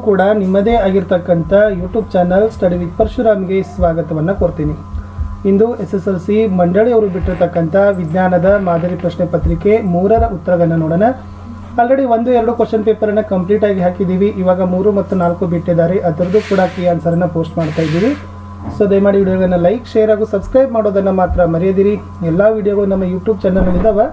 ಕೂಡ ನಿಮ್ಮದೇ ಆಗಿರ್ತಕ್ಕಂಥ ಯೂಟ್ಯೂಬ್ ಚಾನಲ್ ಸ್ಟಡಿ ವಿತ್ ಪರಶುರಾಮ್ಗೆ ಸ್ವಾಗತವನ್ನು ಕೋರ್ತೀನಿ. ಇಂದು SSLC ಮಂಡಳಿಯವರು ಬಿಟ್ಟಿರ್ತಕ್ಕಂಥ ವಿಜ್ಞಾನದ ಮಾದರಿ ಪ್ರಶ್ನೆ ಪತ್ರಿಕೆ 3ರ ಉತ್ತರಗಳನ್ನು ನೋಡೋಣ. ಆಲ್ರೆಡಿ 1-2 ಕ್ವಶನ್ ಪೇಪರನ್ನು ಕಂಪ್ಲೀಟ್ ಆಗಿ ಹಾಕಿದ್ದೀವಿ. ಇವಾಗ 3 ಮತ್ತು 4 ಬಿಟ್ಟಿದ್ದಾರೆ. ಅದರದ್ದು ಕೂಡ ಕೀ ಆನ್ಸರನ್ನು ಪೋಸ್ಟ್ ಮಾಡ್ತಾ ಇದ್ದೀವಿ. ಸೊ ದಯಮಾಡಿ ವಿಡಿಯೋಗಳನ್ನು ಲೈಕ್, ಶೇರ್ ಹಾಗೂ ಸಬ್ಸ್ಕ್ರೈಬ್ ಮಾಡೋದನ್ನು ಮಾತ್ರ ಮರೆಯದಿರಿ. ಎಲ್ಲ ವಿಡಿಯೋಗಳು ನಮ್ಮ ಯೂಟ್ಯೂಬ್ ಚಾನಲ್ನಲ್ಲಿದ್ದಾವೆ.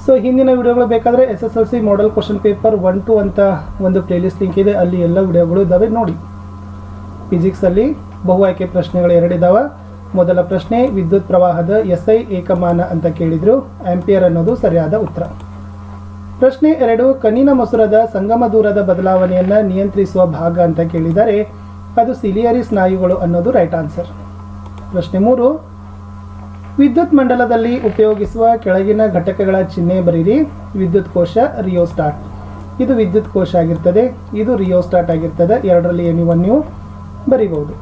ಸೊ ಹಿಂದಿನ ವಿಡಿಯೋಗಳು ಬೇಕಾದರೆ SSLC ಮಾಡೆಲ್ ಕ್ವಶನ್ ಪೇಪರ್ 1-2 ಅಂತ ಒಂದು ಪ್ಲೇಲಿಸ್ಟ್ ಲಿಂಕ್ ಇದೆ, ಅಲ್ಲಿ ಎಲ್ಲ ವಿಡಿಯೋಗಳು ಇದ್ದಾವೆ ನೋಡಿ. ಫಿಸಿಕ್ಸಲ್ಲಿ ಬಹು ಆಯ್ಕೆ ಪ್ರಶ್ನೆಗಳು 2 ಇದ್ದಾವೆ. ಮೊದಲ ಪ್ರಶ್ನೆ, ವಿದ್ಯುತ್ ಪ್ರವಾಹದ SI ಏಕಮಾನ ಅಂತ ಕೇಳಿದ್ರು. ಆಂಪಿಯರ್ ಅನ್ನೋದು ಸರಿಯಾದ ಉತ್ತರ. ಪ್ರಶ್ನೆ 2, ಕಣ್ಣಿನ ಮೊಸರದ ಸಂಗಮ ದೂರದ ಬದಲಾವಣೆಯನ್ನು ನಿಯಂತ್ರಿಸುವ ಭಾಗ ಅಂತ ಕೇಳಿದರೆ ಅದು ಸಿಲಿಯರಿ ಸ್ನಾಯುಗಳು ಅನ್ನೋದು ರೈಟ್ ಆನ್ಸರ್. ಪ್ರಶ್ನೆ 3, ವಿದ್ಯುತ್ ಮಂಡಲದಲ್ಲಿ ಉಪಯೋಗಿಸುವ ಕೆಳಗಿನ ಘಟಕಗಳ ಚಿಹ್ನೆ ಬರೀರಿ. ವಿದ್ಯುತ್ ಕೋಶ, ರಿಯೋಸ್ಟಾಟ್. ಇದು ವಿದ್ಯುತ್ ಕೋಶ ಆಗಿರ್ತದೆ, ಇದು ರಿಯೋಸ್ಟಾಟ್ ಆಗಿರ್ತದೆ. ಎರಡರಲ್ಲಿ ಏನಿವನ್ ನೀವು ಬರೀಬಹುದು.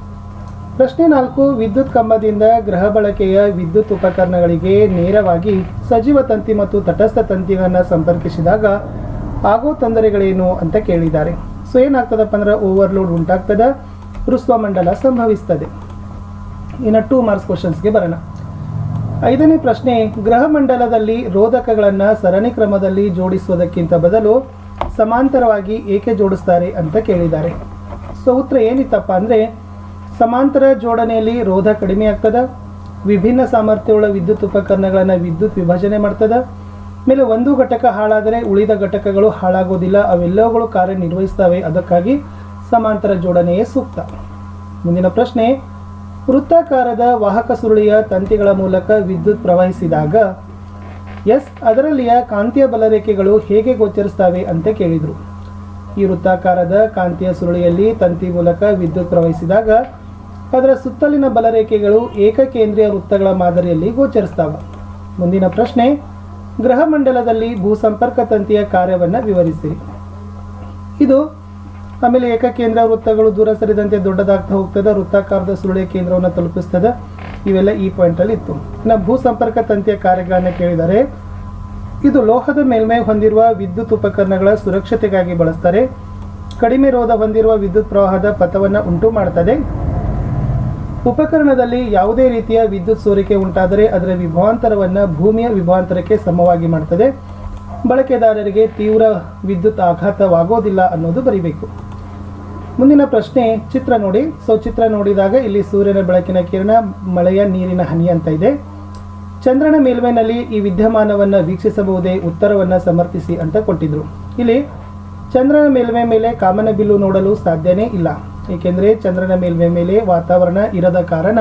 ಪ್ರಶ್ನೆ 4, ವಿದ್ಯುತ್ ಕಂಬದಿಂದ ಗೃಹ ಬಳಕೆಯ ವಿದ್ಯುತ್ ಉಪಕರಣಗಳಿಗೆ ನೇರವಾಗಿ ಸಜೀವ ತಂತಿ ಮತ್ತು ತಟಸ್ಥ ತಂತಿಗಳನ್ನು ಸಂಪರ್ಕಿಸಿದಾಗ ಆಗೋ ತೊಂದರೆಗಳೇನು ಅಂತ ಕೇಳಿದ್ದಾರೆ. ಸೊ ಏನಾಗ್ತದಪ್ಪ ಅಂದ್ರೆ ಓವರ್ಲೋಡ್ ಉಂಟಾಗ್ತದೆ, ಋಸ್ವ ಮಂಡಲ ಸಂಭವಿಸ್ತದೆ. ಇನ್ನು 2 ಮಾರ್ಕ್ಸ್ ಕ್ವಶನ್ಸ್ಗೆ ಬರೋಣ. 5ನೇ ಪ್ರಶ್ನೆ, ಗೃಹ ಮಂಡಲದಲ್ಲಿ ರೋಧಕಗಳನ್ನು ಸರಣಿ ಕ್ರಮದಲ್ಲಿ ಜೋಡಿಸುವುದಕ್ಕಿಂತ ಬದಲು ಸಮಾಂತರವಾಗಿ ಏಕೆ ಜೋಡಿಸ್ತಾರೆ ಅಂತ ಕೇಳಿದ್ದಾರೆ. ಸೊ ಉತ್ತರ ಏನಿತ್ತಪ್ಪ ಅಂದರೆ, ಸಮಾಂತರ ಜೋಡಣೆಯಲ್ಲಿ ರೋಧ ಕಡಿಮೆ ಆಗ್ತದೆ, ವಿಭಿನ್ನ ಸಾಮರ್ಥ್ಯವುಳ್ಳ ವಿದ್ಯುತ್ ಉಪಕರಣಗಳನ್ನು ವಿದ್ಯುತ್ ವಿಭಜನೆ ಮಾಡ್ತದೆ, ಆಮೇಲೆ ಒಂದು ಘಟಕ ಹಾಳಾದರೆ ಉಳಿದ ಘಟಕಗಳು ಹಾಳಾಗೋದಿಲ್ಲ, ಅವೆಲ್ಲವುಗಳು ಕಾರ್ಯನಿರ್ವಹಿಸ್ತವೆ. ಅದಕ್ಕಾಗಿ ಸಮಾಂತರ ಜೋಡಣೆಯೇ ಸೂಕ್ತ. ಮುಂದಿನ ಪ್ರಶ್ನೆ, ವೃತ್ತಾಕಾರದ ವಾಹಕ ಸುರುಳಿಯ ತಂತಿಗಳ ಮೂಲಕ ವಿದ್ಯುತ್ ಪ್ರವಹಿಸಿದಾಗ ಅದರಲ್ಲಿಯ ಕಾಂತೀಯ ಬಲರೇಖೆಗಳು ಹೇಗೆ ಗೋಚರಿಸ್ತವೆ ಅಂತ ಕೇಳಿದರು. ಈ ವೃತ್ತಾಕಾರದ ಕಾಂತೀಯ ಸುರುಳಿಯಲ್ಲಿ ತಂತಿ ಮೂಲಕ ವಿದ್ಯುತ್ ಪ್ರವಹಿಸಿದಾಗ ಅದರ ಸುತ್ತಲಿನ ಬಲರೇಖೆಗಳು ಏಕಕೇಂದ್ರೀಯ ವೃತ್ತಗಳ ಮಾದರಿಯಲ್ಲಿ ಗೋಚರಿಸ್ತವೆ. ಮುಂದಿನ ಪ್ರಶ್ನೆ, ಗೃಹ ಮಂಡಲದಲ್ಲಿ ಭೂಸಂಪರ್ಕ ತಂತಿಯ ಕಾರ್ಯವನ್ನು ವಿವರಿಸಿರಿ. ಇದು ಆಮೇಲೆ ಏಕಕೇಂದ್ರ ವೃತ್ತಗಳು ದೂರ ಸರಿದಂತೆ ದೊಡ್ಡದಾಗ್ತಾ ಹೋಗ್ತದೆ, ವೃತ್ತಾಕಾರದ ಸುರುಳಿಯ ಕೇಂದ್ರವನ್ನು ತಲುಪಿಸ್ತದೆ. ಇವೆಲ್ಲ ಈ ಪಾಯಿಂಟಲ್ಲಿ ಇತ್ತು. ಇನ್ನು ಭೂಸಂಪರ್ಕ ತಂತಿಯ ಕಾರ್ಯಗಳನ್ನು ಕೇಳಿದರೆ, ಇದು ಲೋಹದ ಮೇಲ್ಮೈ ಹೊಂದಿರುವ ವಿದ್ಯುತ್ ಉಪಕರಣಗಳ ಸುರಕ್ಷತೆಗಾಗಿ ಬಳಸ್ತಾರೆ. ಕಡಿಮೆ ರೋಧ ಹೊಂದಿರುವ ವಿದ್ಯುತ್ ಪ್ರವಾಹದ ಪಥವನ್ನು ಉಂಟು ಮಾಡ್ತದೆ. ಉಪಕರಣದಲ್ಲಿ ಯಾವುದೇ ರೀತಿಯ ವಿದ್ಯುತ್ ಸೋರಿಕೆ ಉಂಟಾದರೆ ಅದರ ವಿಭವಾಂತರವನ್ನು ಭೂಮಿಯ ವಿಭವಾಂತರಕ್ಕೆ ಸಮವಾಗಿ ಮಾಡ್ತದೆ. ಬಳಕೆದಾರರಿಗೆ ತೀವ್ರ ವಿದ್ಯುತ್ ಆಘಾತವಾಗೋದಿಲ್ಲ ಅನ್ನೋದು ಬರೀಬೇಕು. ಮುಂದಿನ ಪ್ರಶ್ನೆ, ಚಿತ್ರ ನೋಡಿ. ಸೊ ಚಿತ್ರ ನೋಡಿದಾಗ ಇಲ್ಲಿ ಸೂರ್ಯನ ಬೆಳಕಿನ ಕಿರಣ, ಮಳೆಯ ನೀರಿನ ಹನಿ ಅಂತ ಇದೆ. ಚಂದ್ರನ ಮೇಲ್ಮೈನಲ್ಲಿ ಈ ವಿದ್ಯಮಾನವನ್ನು ವೀಕ್ಷಿಸಬಹುದೇ? ಉತ್ತರವನ್ನು ಸಮರ್ಥಿಸಿ ಅಂತ ಕೊಟ್ಟಿದ್ರು. ಇಲ್ಲಿ ಚಂದ್ರನ ಮೇಲ್ಮೈ ಮೇಲೆ ಕಾಮನಬಿಲ್ಲು ನೋಡಲು ಸಾಧ್ಯನೇ ಇಲ್ಲ, ಏಕೆಂದರೆ ಚಂದ್ರನ ಮೇಲ್ಮೈ ಮೇಲೆ ವಾತಾವರಣ ಇರದ ಕಾರಣ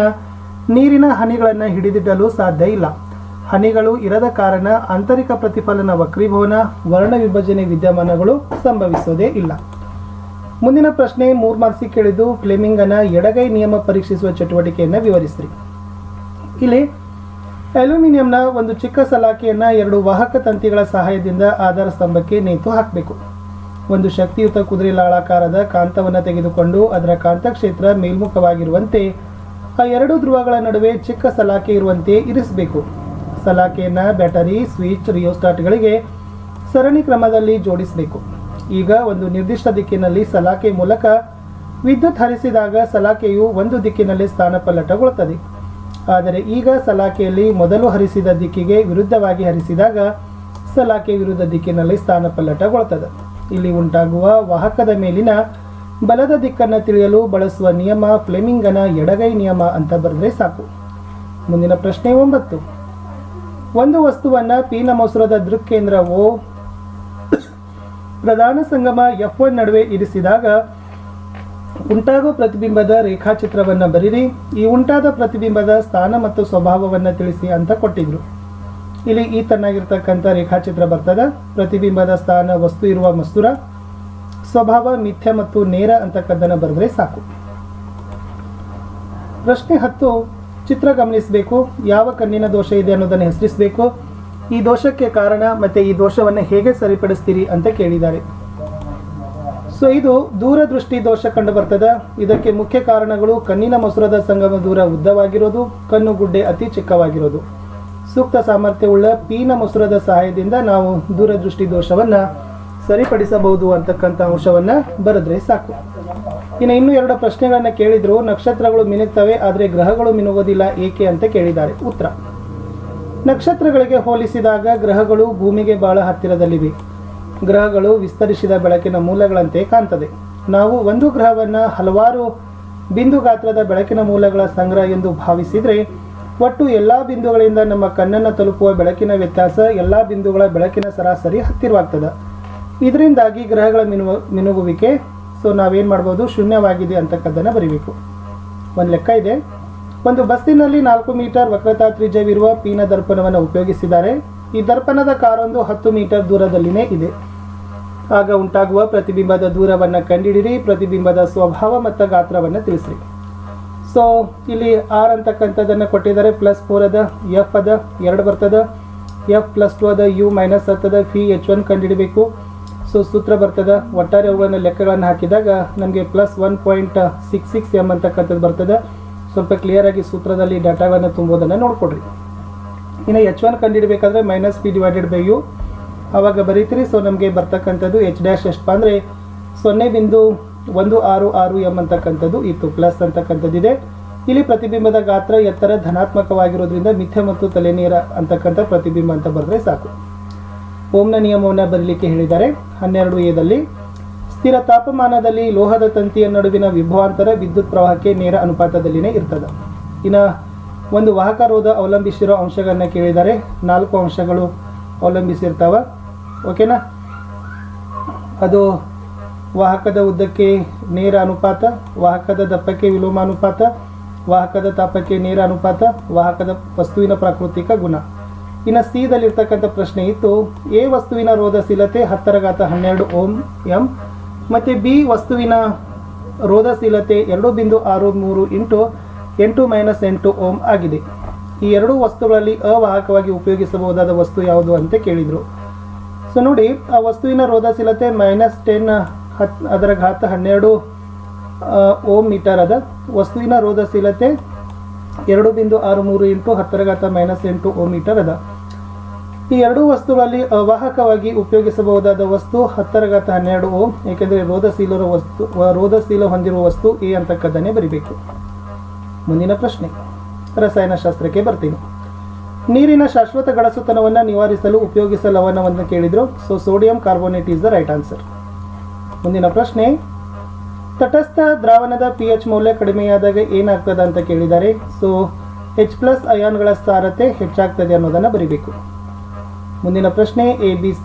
ನೀರಿನ ಹನಿಗಳನ್ನು ಹಿಡಿದಿಡಲು ಸಾಧ್ಯ ಇಲ್ಲ. ಹನಿಗಳು ಇರದ ಕಾರಣ ಆಂತರಿಕ ಪ್ರತಿಫಲನ, ವಕ್ರೀಭವನ, ವರ್ಣ ವಿಭಜನೆ ವಿದ್ಯಮಾನಗಳು ಸಂಭವಿಸೋದೇ ಇಲ್ಲ. ಮುಂದಿನ ಪ್ರಶ್ನೆ 3 ಮಾರ್ಕ್ಸಿಗೆ ಕೇಳಿದ್ದು, ಫ್ಲೆಮಿಂಗನ ಎಡಗೈ ನಿಯಮ ಪರೀಕ್ಷಿಸುವ ಚಟುವಟಿಕೆಯನ್ನು ವಿವರಿಸಿರಿ. ಇಲ್ಲಿ ಅಲ್ಯೂಮಿನಿಯಂನ ಒಂದು ಚಿಕ್ಕ ಸಲಾಕೆಯನ್ನು 2 ವಾಹಕ ತಂತಿಗಳ ಸಹಾಯದಿಂದ ಆಧಾರ ಸ್ತಂಭಕ್ಕೆ ನೇತು ಹಾಕಬೇಕು. ಒಂದು ಶಕ್ತಿಯುತ ಕುದುರೆ ಲಾಳಾಕಾರದ ಕಾಂತವನ್ನು ತೆಗೆದುಕೊಂಡು ಅದರ ಕಾಂತಕ್ಷೇತ್ರ ಮೇಲ್ಮುಖವಾಗಿರುವಂತೆ ಆ 2 ಧ್ರುವಗಳ ನಡುವೆ ಚಿಕ್ಕ ಸಲಾಕೆ ಇರುವಂತೆ ಇರಿಸಬೇಕು. ಸಲಾಕೆಯನ್ನು ಬ್ಯಾಟರಿ, ಸ್ವಿಚ್, ರಿಯೋಸ್ಟಾಟ್ಗಳಿಗೆ ಸರಣಿ ಕ್ರಮದಲ್ಲಿ ಜೋಡಿಸಬೇಕು. ಈಗ ಒಂದು ನಿರ್ದಿಷ್ಟ ದಿಕ್ಕಿನಲ್ಲಿ ಸಲಾಕೆ ಮೂಲಕ ವಿದ್ಯುತ್ ಹರಿಸಿದಾಗ ಸಲಾಕೆಯು ಒಂದು ದಿಕ್ಕಿನಲ್ಲಿ ಸ್ಥಾನಪಲ್ಲಟಗೊಳ್ಳುತ್ತದೆ. ಆದರೆ ಈಗ ಸಲಾಕೆಯಲ್ಲಿ ಮೊದಲು ಹರಿಸಿದ ದಿಕ್ಕಿಗೆ ವಿರುದ್ಧವಾಗಿ ಹರಿಸಿದಾಗ ಸಲಾಕೆ ವಿರುದ್ಧ ದಿಕ್ಕಿನಲ್ಲಿ ಸ್ಥಾನಪಲ್ಲಟಗೊಳ್ಳುತ್ತದೆ. ಇಲ್ಲಿ ಉಂಟಾಗುವ ವಾಹಕದ ಮೇಲಿನ ಬಲದ ದಿಕ್ಕನ್ನು ತಿಳಿಯಲು ಬಳಸುವ ನಿಯಮ ಫ್ಲೆಮಿಂಗನ ಎಡಗೈ ನಿಯಮ ಅಂತ ಬರೆದ್ರೆ ಸಾಕು. ಮುಂದಿನ ಪ್ರಶ್ನೆ 9, ಒಂದು ವಸ್ತುವನ್ನು P ನ ಮೊಸರದ ದೃಕ್ಕೇಂದ್ರ O ಪ್ರಧಾನ ಸಂಗಮ F1 ನಡುವೆ ಇರಿಸಿದಾಗ ಉಂಟಾಗುವ ಪ್ರತಿಬಿಂಬದ ರೇಖಾಚಿತ್ರವನ್ನು ಬರೀರಿ. ಈ ಉಂಟಾದ ಪ್ರತಿಬಿಂಬದ ಸ್ಥಾನ ಮತ್ತು ಸ್ವಭಾವವನ್ನು ತಿಳಿಸಿ ಅಂತ ಕೊಟ್ಟಿದ್ರು. ಇಲ್ಲಿ ಈ ತನ್ನಾಗಿರ್ತಕ್ಕಂಥ ರೇಖಾಚಿತ್ರ ಬರ್ತದೆ. ಪ್ರತಿಬಿಂಬದ ಸ್ಥಾನ ವಸ್ತು ಇರುವ ಮಸೂರ, ಸ್ವಭಾವ ಮಿಥ್ಯ ಮತ್ತು ನೇರ ಅಂತಕ್ಕದ್ದನ್ನು ಬರೆದ್ರೆ ಸಾಕು. ಪ್ರಶ್ನೆ 10, ಚಿತ್ರ ಗಮನಿಸಬೇಕು. ಯಾವ ಕಣ್ಣಿನ ದೋಷ ಇದೆ ಅನ್ನೋದನ್ನು ಹೆಸರಿಸಬೇಕು. ಈ ದೋಷಕ್ಕೆ ಕಾರಣ ಮತ್ತು ಈ ದೋಷವನ್ನು ಹೇಗೆ ಸರಿಪಡಿಸ್ತೀರಿ ಅಂತ ಕೇಳಿದ್ದಾರೆ. ಸೊ ಇದು ದೂರದೃಷ್ಟಿ ದೋಷ ಕಂಡು ಬರ್ತದೆ. ಇದಕ್ಕೆ ಮುಖ್ಯ ಕಾರಣಗಳು ಕಣ್ಣಿನ ಮೊಸರದ ಸಂಗಮ ದೂರ ಉದ್ದವಾಗಿರೋದು, ಕಣ್ಣು ಗುಡ್ಡೆ ಅತಿ ಚಿಕ್ಕವಾಗಿರೋದು. ಸೂಕ್ತ ಸಾಮರ್ಥ್ಯವುಳ್ಳ P ನ ಮೊಸರದ ಸಹಾಯದಿಂದ ನಾವು ದೂರದೃಷ್ಟಿ ದೋಷವನ್ನು ಸರಿಪಡಿಸಬಹುದು ಅಂತಕ್ಕಂಥ ಅಂಶವನ್ನು ಬರೆದ್ರೆ ಸಾಕು. ಇನ್ನೂ 2 ಪ್ರಶ್ನೆಗಳನ್ನು ಕೇಳಿದ್ರು. ನಕ್ಷತ್ರಗಳು ಮಿನುಗ್ತವೆ ಆದರೆ ಗ್ರಹಗಳು ಮಿನುಗೋದಿಲ್ಲ ಏಕೆ ಅಂತ ಕೇಳಿದ್ದಾರೆ. ಉತ್ತರ: ನಕ್ಷತ್ರಗಳಿಗೆ ಹೋಲಿಸಿದಾಗ ಗ್ರಹಗಳು ಭೂಮಿಗೆ ಬಹಳ ಹತ್ತಿರದಲ್ಲಿವೆ. ಗ್ರಹಗಳು ವಿಸ್ತರಿಸಿದ ಬೆಳಕಿನ ಮೂಲಗಳಂತೆ ಕಾಣ್ತದೆ. ನಾವು ಒಂದು ಗ್ರಹವನ್ನು ಹಲವಾರು ಬಿಂದು ಗಾತ್ರದ ಬೆಳಕಿನ ಮೂಲಗಳ ಸಂಗ್ರಹ ಎಂದು ಭಾವಿಸಿದರೆ ಒಟ್ಟು ಎಲ್ಲ ಬಿಂದುಗಳಿಂದ ನಮ್ಮ ಕಣ್ಣನ್ನು ತಲುಪುವ ಬೆಳಕಿನ ವ್ಯತ್ಯಾಸ ಎಲ್ಲ ಬಿಂದುಗಳ ಬೆಳಕಿನ ಸರಾಸರಿ ಹತ್ತಿರವಾಗ್ತದೆ. ಇದರಿಂದಾಗಿ ಗ್ರಹಗಳ ಮಿನುಗುವಿಕೆ ನಾವೇನು ಮಾಡ್ಬೋದು, ಶೂನ್ಯವಾಗಿದೆ ಅಂತಕ್ಕದ್ದನ್ನು ಬರೀಬೇಕು. ಒಂದು ಲೆಕ್ಕ ಇದೆ. ಒಂದು ಬಸ್ಸಿನಲ್ಲಿ 4 ಮೀಟರ್ ವಕ್ರತಾ ತ್ರಿಜ್ಯವಿರುವ ಪೀನ ದರ್ಪಣವನ್ನು ಉಪಯೋಗಿಸಿದ್ದಾರೆ. ಈ ದರ್ಪಣದ ಕಾರೊಂದು 10 ಮೀಟರ್ ದೂರದಲ್ಲಿನೇ ಇದೆ. ಆಗ ಉಂಟಾಗುವ ಪ್ರತಿಬಿಂಬದ ದೂರವನ್ನು ಕಂಡುಹಿಡಿಯಿರಿ. ಪ್ರತಿಬಿಂಬದ ಸ್ವಭಾವ ಮತ್ತು ಗಾತ್ರವನ್ನು ತಿಳಿಸ್ರಿ. ಇಲ್ಲಿ ಆರ್ ಅಂತಕ್ಕಂಥದ್ದನ್ನು ಕೊಟ್ಟಿದ್ದಾರೆ. +4 ಅದ, ಎಫ್ ಅದ 2 ಬರ್ತದೆ, ಎಫ್ +2 ಅದ, ಯು -10 ಅದ, ಫಿ H1 ಕಂಡುಹಿಡಬೇಕು. ಸೂತ್ರ ಬರ್ತದೆ. ಒಟ್ಟಾರೆ ಅವುಗಳನ್ನು ಲೆಕ್ಕಗಳನ್ನು ಹಾಕಿದಾಗ ನಮಗೆ +1.66 m ಅಂತಕ್ಕಂಥದ್ದು ಬರ್ತದೆ. ಸ್ವಲ್ಪ ಕ್ಲಿಯರ್ ಆಗಿ ಸೂತ್ರದಲ್ಲಿ ಡಾಟಾಗಳನ್ನು ತುಂಬೋದನ್ನು ನೋಡ್ಕೊಡ್ರಿ. ಇನ್ನು H1 ಕಂಡುಹಿಡಬೇಕಾದ್ರೆ -P/U ಆವಾಗ ಬರೀತೀರಿ. ನಮಗೆ ಬರ್ತಕ್ಕಂಥದ್ದು H' ಎಷ್ಟಪ್ಪ ಅಂದರೆ 0.166 m ಅಂತಕ್ಕಂಥದ್ದು ಇತ್ತು. ಪ್ಲಸ್ ಅಂತಕ್ಕಂಥದ್ದಿದೆ. ಇಲ್ಲಿ ಪ್ರತಿಬಿಂಬದ ಗಾತ್ರ ಎತ್ತರ ಧನಾತ್ಮಕವಾಗಿರೋದ್ರಿಂದ ಮಿಥ್ಯ ಮತ್ತು ತಲೆನೇರ ಅಂತಕ್ಕಂಥ ಪ್ರತಿಬಿಂಬ ಅಂತ ಬರೆದ್ರೆ ಸಾಕು. ಓಮ್ನ ನಿಯಮವನ್ನು ಬರೀಲಿಕ್ಕೆ ಹೇಳಿದ್ದಾರೆ. 12A ಸ್ಥಿರ ತಾಪಮಾನದಲ್ಲಿ ಲೋಹದ ತಂತಿಯ ನಡುವಿನ ವಿಭವಾಂತರ ವಿದ್ಯುತ್ ಪ್ರವಾಹಕ್ಕೆ ನೇರ ಅನುಪಾತದಲ್ಲಿನೇ ಇರ್ತದೆ. ಇನ್ನು ಒಂದು ವಾಹಕ ರೋಧ ಅವಲಂಬಿಸಿರೋ ಅಂಶಗಳನ್ನ ಕೇಳಿದ್ದಾರೆ. 4 ಅಂಶಗಳು ಅವಲಂಬಿಸಿರ್ತಾವೆ. ಓಕೆನಾ? ಅದು ವಾಹಕದ ಉದ್ದಕ್ಕೆ ನೇರ ಅನುಪಾತ, ವಾಹಕದ ದಪ್ಪಕ್ಕೆ ವಿಲೋಮಾನುಪಾತ, ವಾಹಕದ ತಾಪಕ್ಕೆ ನೇರ ಅನುಪಾತ, ವಾಹಕದ ವಸ್ತುವಿನ ಪ್ರಾಕೃತಿಕ ಗುಣ. ಇನ್ನು ಸಿದಲ್ಲಿರ್ತಕ್ಕಂಥ ಪ್ರಶ್ನೆ ಇತ್ತು. ಎ ವಸ್ತುವಿನ ರೋಧಶೀಲತೆ 10⁻12 ಓಮ್ ಎಂ ಮತ್ತು ಬಿ ವಸ್ತುವಿನ ರೋಧಶೀಲತೆ 2.63 × 10⁻8 ಓಮ್ ಆಗಿದೆ. ಈ ಎರಡೂ ವಸ್ತುಗಳಲ್ಲಿ ಅವಾಹಕವಾಗಿ ಉಪಯೋಗಿಸಬಹುದಾದ ವಸ್ತು ಯಾವುದು ಅಂತ ಕೇಳಿದರು. ನೋಡಿ, ಆ ವಸ್ತುವಿನ ರೋಧಶೀಲತೆ -10⁻12 ಓಮ್ ಮೀಟರ್ ಅದ. ವಸ್ತುವಿನ ರೋಧಶೀಲತೆ 2.63 × 10⁻8 ಓಮ್ ಮೀಟರ್ ಅದ. ಈ ಎರಡೂ ವಸ್ತುಗಳಲ್ಲಿ ಅವಾಹಕವಾಗಿ ಉಪಯೋಗಿಸಬಹುದಾದ ವಸ್ತು 10⁻12 ಓಮ್, ಏಕೆಂದರೆ ರೋಧಶೀಲ ಹೊಂದಿರುವ ವಸ್ತು ಎ ಅಂತಕ್ಕದ್ದನ್ನೇ ಬರೀಬೇಕು. ಮುಂದಿನ ಪ್ರಶ್ನೆ ರಸಾಯನಶಾಸ್ತ್ರಕ್ಕೆ ಬರ್ತೀನಿ. ನೀರಿನ ಶಾಶ್ವತ ಗಡಸುತನವನ್ನು ನಿವಾರಿಸಲು ಉಪಯೋಗಿಸುವ ಲವಣವನ್ನು ಕೇಳಿದರು. Sodium carbonate is the right answer. ಮುಂದಿನ ಪ್ರಶ್ನೆ, ತಟಸ್ಥ ದ್ರಾವಣದ pH ಮೌಲ್ಯ ಕಡಿಮೆಯಾದಾಗ ಏನಾಗ್ತದೆ ಅಂತ ಕೇಳಿದ್ದಾರೆ. H+ ಅಯಾನ್ಗಳ ಸಾರತೆ ಹೆಚ್ಚಾಗ್ತದೆ ಅನ್ನೋದನ್ನು ಬರೀಬೇಕು. ಮುಂದಿನ ಪ್ರಶ್ನೆ, ABC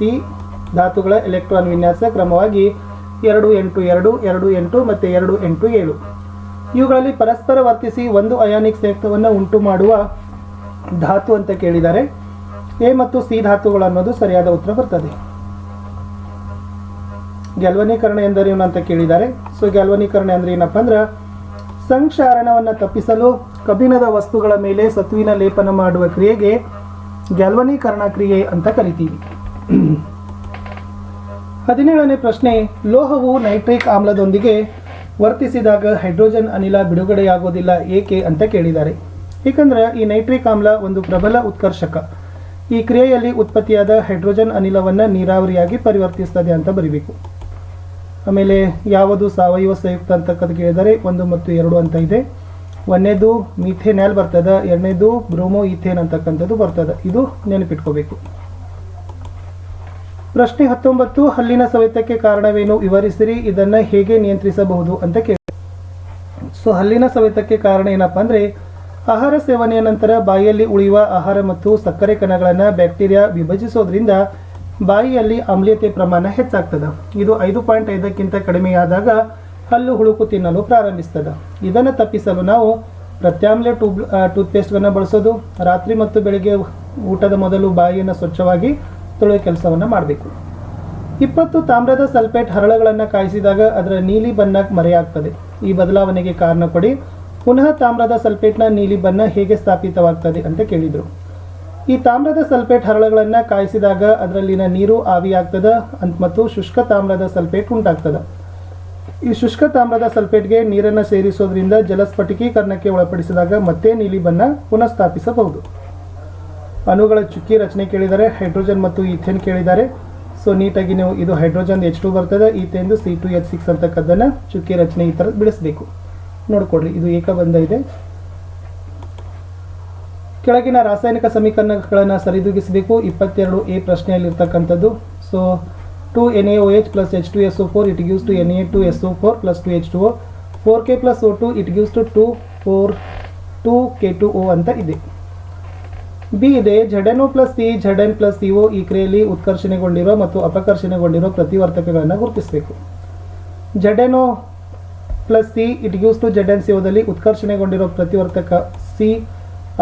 ಧಾತುಗಳ ಎಲೆಕ್ಟ್ರಾನ್ ವಿನ್ಯಾಸ ಕ್ರಮವಾಗಿ 282, 28 ಮತ್ತು 287. ಇವುಗಳಲ್ಲಿ ಪರಸ್ಪರ ವರ್ತಿಸಿ ಒಂದು ಅಯಾನಿಕ್ ಸಂಯುಕ್ತವನ್ನು ಉಂಟು ಮಾಡುವ ಧಾತು ಅಂತ ಕೇಳಿದ್ದಾರೆ. ಎ ಮತ್ತು ಸಿ ಧಾತುಗಳು ಅನ್ನೋದು ಸರಿಯಾದ ಉತ್ತರ ಬರ್ತದೆ. ಗ್ಯಾಲ್ವನೀಕರಣ ಎಂದರೇನು ಅಂತ ಕೇಳಿದ್ದಾರೆ. ಗ್ಯಾಲ್ವನೀಕರಣ ಅಂದ್ರೆ ಏನಪ್ಪ ಅಂದ್ರೆ ಸಂಕ್ಷಾರಣವನ್ನು ತಪ್ಪಿಸಲು ಕಬ್ಬಿಣದ ವಸ್ತುಗಳ ಮೇಲೆ ಸತುವಿನ ಲೇಪನ ಮಾಡುವ ಕ್ರಿಯೆಗೆ ಗ್ಯಾಲ್ವನೀಕರಣ ಕ್ರಿಯೆ ಅಂತ ಕರಿತೀವಿ. 17ನೇ ಪ್ರಶ್ನೆ, ಲೋಹವು ನೈಟ್ರಿಕ್ ಆಮ್ಲದೊಂದಿಗೆ ವರ್ತಿಸಿದಾಗ ಹೈಡ್ರೋಜನ್ ಅನಿಲ ಬಿಡುಗಡೆಯಾಗೋದಿಲ್ಲ ಏಕೆ ಅಂತ ಕೇಳಿದ್ದಾರೆ. ಏಕೆಂದರೆ ಈ ನೈಟ್ರಿಕ್ ಆಮ್ಲ ಒಂದು ಪ್ರಬಲ ಉತ್ಕರ್ಷಕ. ಈ ಕ್ರಿಯೆಯಲ್ಲಿ ಉತ್ಪತ್ತಿಯಾದ ಹೈಡ್ರೋಜನ್ ಅನಿಲವನ್ನು ನೀರಾವರಿಯಾಗಿ ಪರಿವರ್ತಿಸ್ತದೆ ಅಂತ ಬರೀಬೇಕು. ಆಮೇಲೆ ಯಾವುದು ಸಾವಯವ ಸಂಯುಕ್ತ ಅಂತಕ್ಕದ್ದು ಕೇಳಿದರೆ 1 ಮತ್ತು 2 ಅಂತ ಇದೆ. 1ನೇದು ಮೀಥೇನ್ಯಾಲ್ ಬರ್ತದೆ, 2ನೇದು ಬ್ರೋಮೋ ಈಥೇನ್ ಅಂತಕ್ಕಂಥದ್ದು ಬರ್ತದೆ. ಇದು ನೆನಪಿಟ್ಕೋಬೇಕು. ಪ್ರಶ್ನೆ 19, ಹಲ್ಲಿನ ಸವೆತಕ್ಕೆ ಕಾರಣವೇನು ವಿವರಿಸಿರಿ, ಇದನ್ನು ಹೇಗೆ ನಿಯಂತ್ರಿಸಬಹುದು ಅಂತ ಕೇಳಿ. ಹಲ್ಲಿನ ಸವೆತಕ್ಕೆ ಕಾರಣ ಏನಪ್ಪ ಅಂದರೆ ಆಹಾರ ಸೇವನೆಯ ನಂತರ ಬಾಯಿಯಲ್ಲಿ ಉಳಿಯುವ ಆಹಾರ ಮತ್ತು ಸಕ್ಕರೆ ಕಣಗಳನ್ನು ಬ್ಯಾಕ್ಟೀರಿಯಾ ವಿಭಜಿಸೋದ್ರಿಂದ ಬಾಯಿಯಲ್ಲಿ ಆಮ್ಲೀಯತೆ ಪ್ರಮಾಣ ಹೆಚ್ಚಾಗ್ತದೆ. ಇದು 5.5ಕ್ಕಿಂತ ಕಡಿಮೆಯಾದಾಗ ಹಲ್ಲು ಹುಳುಕು ತಿನ್ನಲು ಪ್ರಾರಂಭಿಸ್ತದೆ. ಇದನ್ನು ತಪ್ಪಿಸಲು ನಾವು ಪ್ರತ್ಯಾಮ್ಲ ಟೂತ್ಪೇಸ್ಟ್ಗಳನ್ನು ಬಳಸೋದು, ರಾತ್ರಿ ಮತ್ತು ಬೆಳಗ್ಗೆ ಊಟದ ಮೊದಲು ಬಾಯಿಯನ್ನು ಸ್ವಚ್ಛವಾಗಿ ತೊಳೆಯುವ ಕೆಲಸವನ್ನು ಮಾಡಬೇಕು. 20 ತಾಮ್ರದ ಸಲ್ಫೇಟ್ ಹರಳುಗಳನ್ನು ಕಾಯಿಸಿದಾಗ ಅದರ ನೀಲಿ ಬಣ್ಣ ಮರೆಯಾಗ್ತದೆ. ಈ ಬದಲಾವಣೆಗೆ ಕಾರಣ ಕೊಡಿ. ಪುನಃ ತಾಮ್ರದ ಸಲ್ಫೇಟ್ನ ನೀಲಿ ಬಣ್ಣ ಹೇಗೆ ಸ್ಥಾಪಿತವಾಗ್ತದೆ ಅಂತ ಕೇಳಿದರು. ಈ ತಾಮ್ರದ ಸಲ್ಫೇಟ್ ಹರಳುಗಳನ್ನು ಕಾಯಿಸಿದಾಗ ಅದರಲ್ಲಿನ ನೀರು ಆವಿಯಾಗ್ತದೆ ಮತ್ತು ಶುಷ್ಕ ತಾಮ್ರದ ಸಲ್ಫೇಟ್ ಉಂಟಾಗ್ತದೆ. ಈ ಶುಷ್ಕ ತಾಮ್ರದ ಸಲ್ಫೇಟ್ಗೆ ನೀರನ್ನು ಸೇರಿಸೋದ್ರಿಂದ ಜಲಸ್ಫಟಿಕೀಕರಣಕ್ಕೆ ಒಳಪಡಿಸಿದಾಗ ಮತ್ತೆ ನೀಲಿ ಬಣ್ಣ ಪುನಃ ಸ್ಥಾಪಿಸಬಹುದು. ಅಣುಗಳ ಚುಕ್ಕಿ ರಚನೆ ಕೇಳಿದ್ದಾರೆ. ಹೈಡ್ರೋಜನ್ ಮತ್ತು ಈಥೇನ್ ಕೇಳಿದ್ದಾರೆ. ಸೊ ನೀಟಾಗಿ ನೀವು ಇದು ಹೈಡ್ರೋಜನ್ H2 ಬರ್ತದೆ, ಈಥೇನ್ದು C2H6 ಅಂತಕ್ಕದ್ದನ್ನು ಚುಕ್ಕಿ ರಚನೆ ಈ ಥರದ್ದು ಬಿಡಿಸ್ಬೇಕು. ನೋಡ್ಕೊಡ್ರಿ, ಇದು ಏಕಬಂಧ ಇದೆ. ಕೆಳಗಿನ ರಾಸಾಯನಿಕ ಸಮೀಕರಣಗಳನ್ನು ಸರಿದೂಗಿಸಬೇಕು. 22A ಪ್ರಶ್ನೆಯಲ್ಲಿರ್ತಕ್ಕಂಥದ್ದು. So 2NaOH plus H2SO4 it gives to Na2SO4 plus 2H2O, 4K plus O2 it gives to 2K2O ಅಂತ ಇದೆ. ಬಿ ಇದೆ, ZnO plus C Zn plus CO ಈ ಕ್ರಿಯೆಯಲ್ಲಿ ಉತ್ಕರ್ಷಣೆಗೊಂಡಿರೋ ಮತ್ತು ಅಪಕರ್ಷಣೆಗೊಂಡಿರೋ ಪ್ರತಿವರ್ತಕಗಳನ್ನು ಗುರುತಿಸಬೇಕು. ZnO plus C it gives to ZnCOದಲ್ಲಿ ಉತ್ಕರ್ಷಣೆಗೊಂಡಿರೋ ಪ್ರತಿವರ್ತಕ C,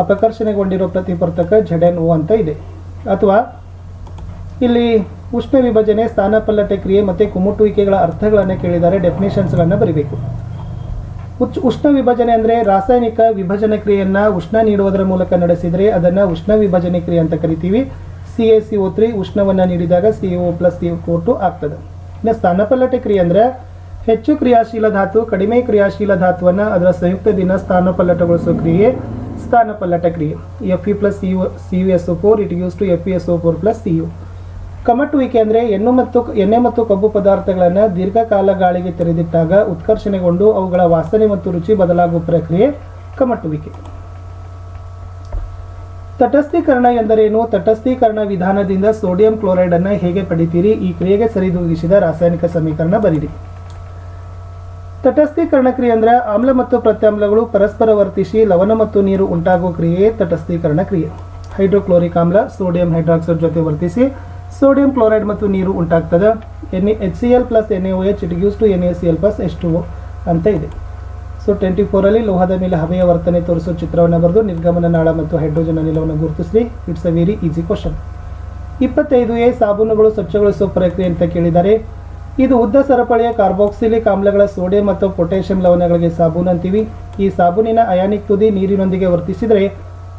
ಅಪಕರ್ಷಣೆಗೊಂಡಿರೋ ಪ್ರತಿವರ್ತಕ ZnO ಅಂತ ಇದೆ. ಅಥವಾ ಇಲ್ಲಿ ಉಷ್ಣ ವಿಭಜನೆ, ಸ್ಥಾನಪಲ್ಲಟ ಕ್ರಿಯೆ ಮತ್ತು ಕುಮುಟುವಿಕೆಗಳ ಅರ್ಥಗಳನ್ನು ಕೇಳಿದ್ದಾರೆ. ಡೆಫಿನೇಷನ್ಸ್ಗಳನ್ನು ಬರೀಬೇಕು. ಉಷ್ಣ ವಿಭಜನೆ ಅಂದರೆ ರಾಸಾಯನಿಕ ವಿಭಜನೆ ಕ್ರಿಯೆಯನ್ನು ಉಷ್ಣ ನೀಡುವುದರ ಮೂಲಕ ನಡೆಸಿದರೆ ಅದನ್ನು ಉಷ್ಣ ವಿಭಜನೆ ಕ್ರಿಯೆ ಅಂತ ಕರಿತೀವಿ. CaCO3 ಉಷ್ಣವನ್ನು ನೀಡಿದಾಗ CO plus CO2 ಆಗ್ತದೆ. ಇನ್ನು ಸ್ಥಾನಪಲ್ಲಟ ಕ್ರಿಯೆ ಅಂದರೆ ಹೆಚ್ಚು ಕ್ರಿಯಾಶೀಲ ಧಾತು ಕಡಿಮೆ ಕ್ರಿಯಾಶೀಲ ಧಾತುವನ್ನು ಅದರ ಸಂಯುಕ್ತದಿಂದ ಸ್ಥಾನಪಲ್ಲಟಗೊಳಿಸುವ ಕ್ರಿಯೆ ಸ್ಥಾನಪಲ್ಲಟ ಕ್ರಿಯೆ. Fe plus CuSO4 it gives to FeSO4 plus Cu. ಕಮಟುವಿಕೆ ಅಂದರೆ ಎಣ್ಣೆ ಮತ್ತು ಕಬ್ಬು ಪದಾರ್ಥಗಳನ್ನು ದೀರ್ಘಕಾಲ ಗಾಳಿಗೆ ತೆರೆದಿಟ್ಟಾಗ ಉತ್ಕರ್ಷಣೆಗೊಂಡು ಅವುಗಳ ವಾಸನೆ ಮತ್ತು ರುಚಿ ಬದಲಾಗುವ ಪ್ರಕ್ರಿಯೆ ಕಮಟುವಿಕೆ. ತಟಸ್ಥೀಕರಣ ಎಂದರೇನು? ತಟಸ್ಥೀಕರಣ ವಿಧಾನದಿಂದ ಸೋಡಿಯಂ ಕ್ಲೋರೈಡ್ ಅನ್ನು ಹೇಗೆ ಪಡಿತೀರಿ? ಈ ಕ್ರಿಯೆಗೆ ಸರಿದೂಗಿಸಿದ ರಾಸಾಯನಿಕ ಸಮೀಕರಣ ಬರೀರಿ. ತಟಸ್ಥೀಕರಣ ಕ್ರಿಯೆ ಅಂದರೆ ಆಮ್ಲ ಮತ್ತು ಪ್ರತ್ಯಾಮ್ಲಗಳು ಪರಸ್ಪರ ವರ್ತಿಸಿ ಲವಣ ಮತ್ತು ನೀರು ಉಂಟಾಗುವ ಕ್ರಿಯೆ ತಟಸ್ಥೀಕರಣ ಕ್ರಿಯೆ. ಹೈಡ್ರೋಕ್ಲೋರಿಕ್ ಆಮ್ಲ ಸೋಡಿಯಂ ಹೈಡ್ರಾಕ್ಸೈಡ್ ಜೊತೆ ವರ್ತಿಸಿ ಸೋಡಿಯಂ ಕ್ಲೋರೈಡ್ ಮತ್ತು ನೀರು ಉಂಟಾಗ್ತದೆ. HCl plus NaOH it gives to NaCl plus H2O ಅಂತ ಇದೆ. ಸೊ 24ರಲ್ಲಿ ಲೋಹದ ಮೇಲೆ ಹಬೆಯ ವರ್ತನೆ ತೋರಿಸೋ ಚಿತ್ರವನ್ನು ಬರೆದು ನಿರ್ಗಮನ ನಾಳ ಮತ್ತು ಹೈಡ್ರೋಜನ್ ಅನಿಲವನ್ನು ಗುರುತಿಸಿ. It's a very easy question. 25A ಸಾಬೂನುಗಳು ಸ್ವಚ್ಛಗೊಳಿಸುವ ಪ್ರಕ್ರಿಯೆ ಅಂತ ಕೇಳಿದ್ದಾರೆ. ಇದು ಉದ್ದ ಸರಪಳಿಯ ಕಾರ್ಬಾಕ್ಸಿಲಿಕ್ ಆಮ್ಲಗಳ ಸೋಡಿಯಂ ಮತ್ತು ಪೊಟ್ಯಾಷಿಯಂ ಲವಣಗಳಿಗೆ ಸಾಬೂನು ಅಂತೀವಿ. ಈ ಸಾಬೂನಿನ ಅಯಾನಿಕ್ ತುದಿ ನೀರಿನೊಂದಿಗೆ ವರ್ತಿಸಿದರೆ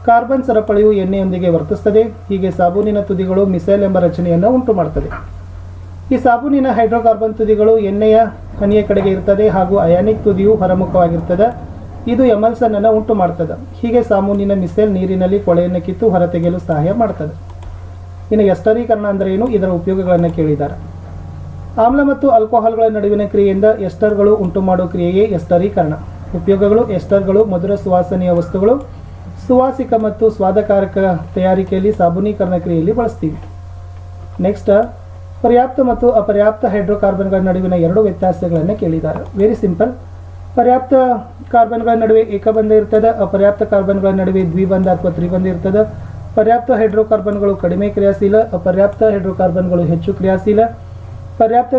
ಕಾರ್ಬನ್ ಸರಪಳಿಯು ಎಣ್ಣೆಯೊಂದಿಗೆ ವರ್ತಿಸುತ್ತದೆ. ಹೀಗೆ ಸಾಬೂನಿನ ತುದಿಗಳು ಮಿಸೈಲ್ ಎಂಬ ರಚನೆಯನ್ನು ಉಂಟು ಮಾಡುತ್ತದೆ. ಈ ಸಾಬೂನಿನ ಹೈಡ್ರೋಕಾರ್ಬನ್ ತುದಿಗಳು ಎಣ್ಣೆಯ ಹನಿಯ ಕಡೆಗೆ ಇರ್ತದೆ ಹಾಗೂ ಅಯಾನಿಕ್ ತುದಿಯು ಹೊರಮುಖವಾಗಿರ್ತದೆ. ಇದು ಎಮಲ್ಸನ್ ಅನ್ನು ಉಂಟು ಮಾಡ್ತದೆ. ಹೀಗೆ ಸಾಬೂನಿನ ಮಿಸೈಲ್ ನೀರಿನಲ್ಲಿ ಕೊಳೆಯನ್ನು ಕಿತ್ತು ಹೊರತೆಗೆಯಲು ಸಹಾಯ ಮಾಡ್ತದೆ. ಇನ್ನು ಎಸ್ಟರೀಕರಣ ಅಂದರೆ ಏನು? ಇದರ ಉಪಯೋಗಗಳನ್ನು ಕೇಳಿದ್ದಾರೆ. ಆಮ್ಲ ಮತ್ತು ಆಲ್ಕೋಹಾಲ್ಗಳ ನಡುವಿನ ಕ್ರಿಯೆಯಿಂದ ಎಸ್ಟರ್ಗಳು ಉಂಟು ಮಾಡುವ ಕ್ರಿಯೆಯೇ ಎಸ್ಟರೀಕರಣ. ಉಪಯೋಗಗಳು: ಎಸ್ಟರ್ಗಳು ಮಧುರ ಸುವಾಸನೆಯ ವಸ್ತುಗಳು, ಸುವಾಸಿಕ ಮತ್ತು ಸ್ವಾದಕಾರಕ ತಯಾರಿಕೆಯಲ್ಲಿ ಸಾಬೂನೀಕರಣ ಕ್ರಿಯೆಯಲ್ಲಿ ಬಳಸ್ತೀವಿ. ನೆಕ್ಸ್ಟ್, ಪರ್ಯಾಪ್ತ ಮತ್ತು ಅಪರ್ಯಾಪ್ತ ಹೈಡ್ರೋಕಾರ್ಬನ್ಗಳ ನಡುವಿನ ಎರಡು ವ್ಯತ್ಯಾಸಗಳನ್ನು ಕೇಳಿದ್ದಾರೆ. Very simple. ಪರ್ಯಾಪ್ತ ಕಾರ್ಬನ್ಗಳ ನಡುವೆ ಏಕಬಂಧ ಇರ್ತದೆ, ಅಪರ್ಯಾಪ್ತ ಕಾರ್ಬನ್ಗಳ ನಡುವೆ ದ್ವಿಬಂಧ ಅಥವಾ ತ್ರಿಬಂಧ ಇರ್ತದೆ. ಪರ್ಯಾಪ್ತ ಹೈಡ್ರೋಕಾರ್ಬನ್ಗಳು ಕಡಿಮೆ ಕ್ರಿಯಾಶೀಲ, ಅಪರ್ಯಾಪ್ತ ಹೈಡ್ರೋಕಾರ್ಬನ್ಗಳು ಹೆಚ್ಚು ಕ್ರಿಯಾಶೀಲ. ಪರ್ಯಾಪ್ತ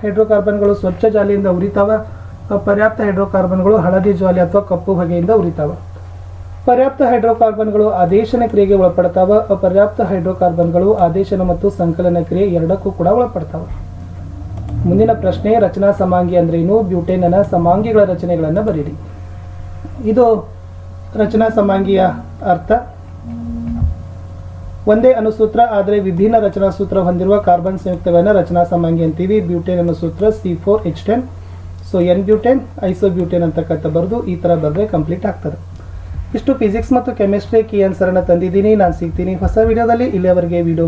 ಹೈಡ್ರೋಕಾರ್ಬನ್ಗಳು ಸ್ವಚ್ಛ ಜಾಲಿಯಿಂದ ಉರಿತಾವ, ಅಪರ್ಯಾಪ್ತ ಹೈಡ್ರೋಕಾರ್ಬನ್ಗಳು ಹಳದಿ ಜ್ವಾಲೆ ಅಥವಾ ಕಪ್ಪು ಹೊಗೆಯಿಂದ ಉರಿತಾವ. ಪರ್ಯಾಪ್ತ ಹೈಡ್ರೋಕಾರ್ಬನ್ಗಳು ಆದೇಶನ ಕ್ರಿಯೆಗೆ ಒಳಪಡ್ತಾವ, ಅಪರ್ಯಾಪ್ತ ಹೈಡ್ರೋಕಾರ್ಬನ್ಗಳು ಆದೇಶನ ಮತ್ತು ಸಂಕಲನ ಕ್ರಿಯೆ ಎರಡಕ್ಕೂ ಕೂಡ ಒಳಪಡ್ತಾವ. ಮುಂದಿನ ಪ್ರಶ್ನೆ, ರಚನಾ ಸಮಾಂಗಿ ಅಂದ್ರೇನು? ಬ್ಯೂಟೇನನ ಸಮಾಂಗಿಗಳ ರಚನೆಗಳನ್ನು ಬರೀರಿ. ಇದು ರಚನಾ ಸಮಾಂಗಿಯ ಅರ್ಥ. ಒಂದೇ ಅನುಸೂತ್ರ ಆದರೆ ವಿಭಿನ್ನ ರಚನಾ ಸೂತ್ರ ಹೊಂದಿರುವ ಕಾರ್ಬನ್ ಸಂಯುಕ್ತಗಳನ್ನು ರಚನಾ ಸಮಾಂಗಿ ಅಂತೀವಿ. ಬ್ಯೂಟೇನ್ ಅನುಸೂತ್ರ C4H10. So N butane, isobutane ಅಂತಕ್ಕಂಥ ಬರೆದು ಈ ಥರ ಬರೆದ್ರೆ ಕಂಪ್ಲೀಟ್ ಆಗ್ತದೆ. ಇಷ್ಟು ಫಿಸಿಕ್ಸ್ ಮತ್ತು ಕೆಮಿಸ್ಟ್ರಿ ಕೀ ಆನ್ಸರನ್ನು ತಂದಿದ್ದೀನಿ. ನಾನು ಸಿಗ್ತೀನಿ ಹೊಸ ವಿಡಿಯೋದಲ್ಲಿ. ಇಲ್ಲಿಯವರೆಗೆ ವಿಡಿಯೋ